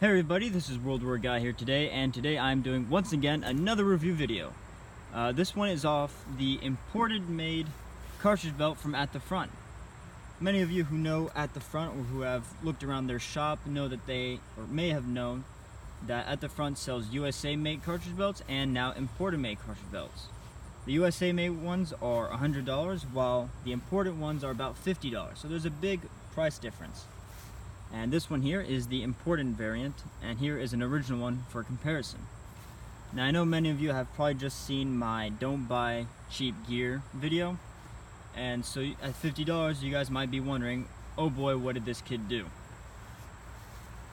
Hey everybody, this is World War Guy here today, and today I'm doing once again another review video. This one is off the imported made cartridge belt from At the Front. Many of you who know At the Front or who have looked around their shop know that they, or may have known, that At the Front sells USA made cartridge belts and now imported made cartridge belts. The USA made ones are $100 while the imported ones are about $50, so there's a big price difference. And this one here is the imported variant, and here is an original one for comparison. Now I know many of you have probably just seen my don't buy cheap gear video, and so at $50 you guys might be wondering, oh boy, what did this kid do?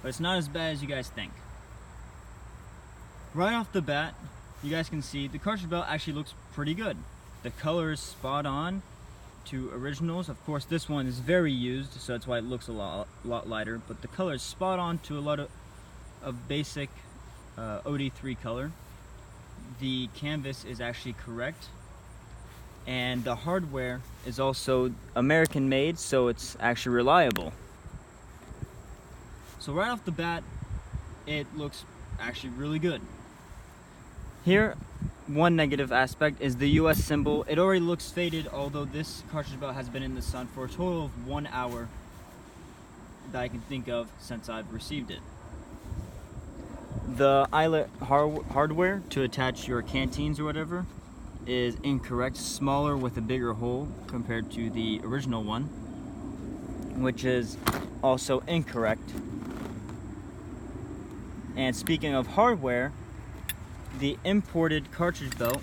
But it's not as bad as you guys think. Right off the bat, you guys can see the cartridge belt actually looks pretty good. The color is spot on to originals. Of course this one is very used, so that's why it looks a lot lighter, but the color is spot on to a lot of basic OD3 color. The canvas is actually correct, and the hardware is also American made, so it's actually reliable. So right off the bat it looks actually really good. Here, one negative aspect is the US symbol. It already looks faded, although this cartridge belt has been in the sun for a total of 1 hour that I can think of since I've received it. The eyelet hardware to attach your canteens or whatever is incorrect, smaller with a bigger hole compared to the original one, which is also incorrect. And speaking of hardware, the imported cartridge belt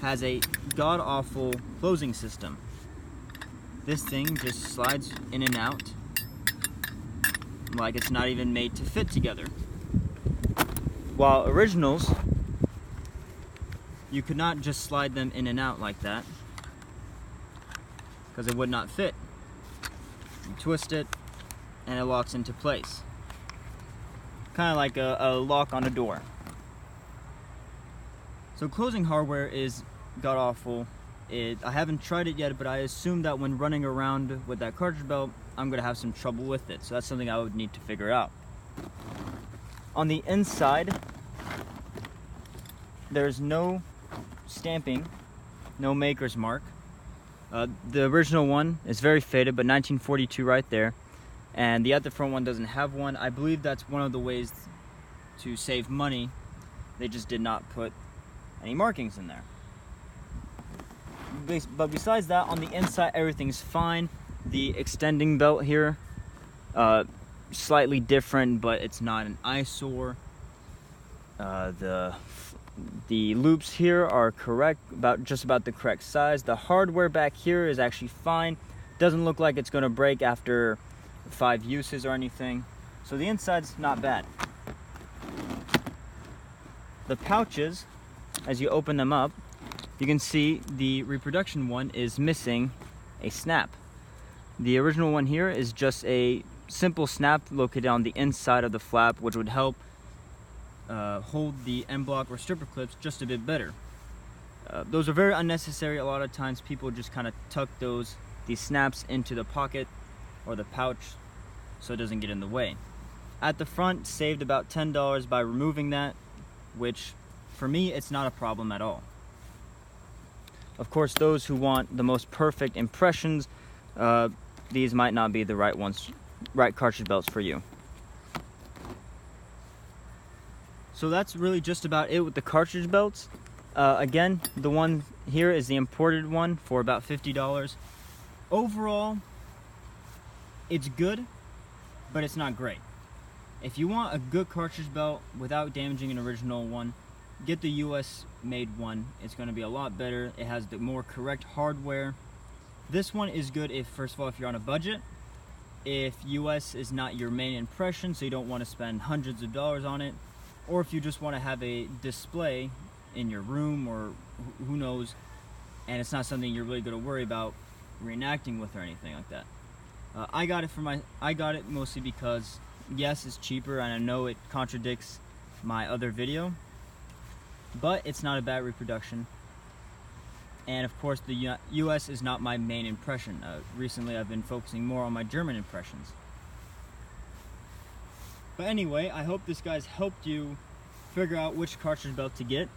has a god-awful closing system. This thing just slides in and out like it's not even made to fit together. While originals, you could not just slide them in and out like that because it would not fit. You twist it and it locks into place. Kind of like a lock on a door. So closing hardware is god-awful. I haven't tried it yet, but I assume that when running around with that cartridge belt, I'm going to have some trouble with it. So that's something I would need to figure out. On the inside, there's no stamping, no maker's mark. The original one is very faded, but 1942 right there. And the At the Front one doesn't have one. I believe that's one of the ways to save money. They just did not put any markings in there. But besides that, on the inside everything's fine. The extending belt here, slightly different, but it's not an eyesore. The loops here are correct, just about the correct size. The hardware back here is actually fine. Doesn't look like it's going to break after 5 uses or anything. So the inside's not bad. The pouches, as you open them up, you can see the reproduction one is missing a snap. The original one here is just a simple snap located on the inside of the flap, which would help hold the end block or stripper clips just a bit better. Those are very unnecessary. A lot of times people just kind of tuck these snaps into the pocket or the pouch so it doesn't get in the way. At the Front saved about $10 by removing that, which for me it's not a problem at all. Of course, those who want the most perfect impressions, these might not be the right cartridge belts for you. So that's really just about it with the cartridge belts. Again, the one here is the imported one for about $50. Overall, it's good, but it's not great. If you want a good cartridge belt without damaging an original one, get the US made one. It's going to be a lot better. It has the more correct hardware. This one is good if, first of all, if you're on a budget, if US is not your main impression, so you don't want to spend hundreds of dollars on it, or if you just want to have a display in your room or who knows, and it's not something you're really going to worry about reenacting with or anything like that. I got it mostly because yes, it's cheaper, and I know it contradicts my other video, but it's not a bad reproduction. And of course, the US is not my main impression. Recently I've been focusing more on my German impressions. But anyway, I hope this guys helped you figure out which cartridge belt to get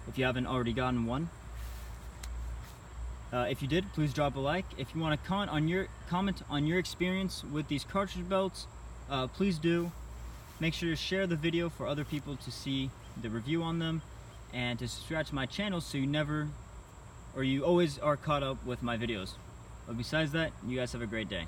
if you haven't already gotten one. If you did, please drop a like. If you want to comment on your experience with these cartridge belts, please do. Make sure to share the video for other people to see the review on them, and to subscribe to my channel so you always are caught up with my videos. But besides that, you guys have a great day.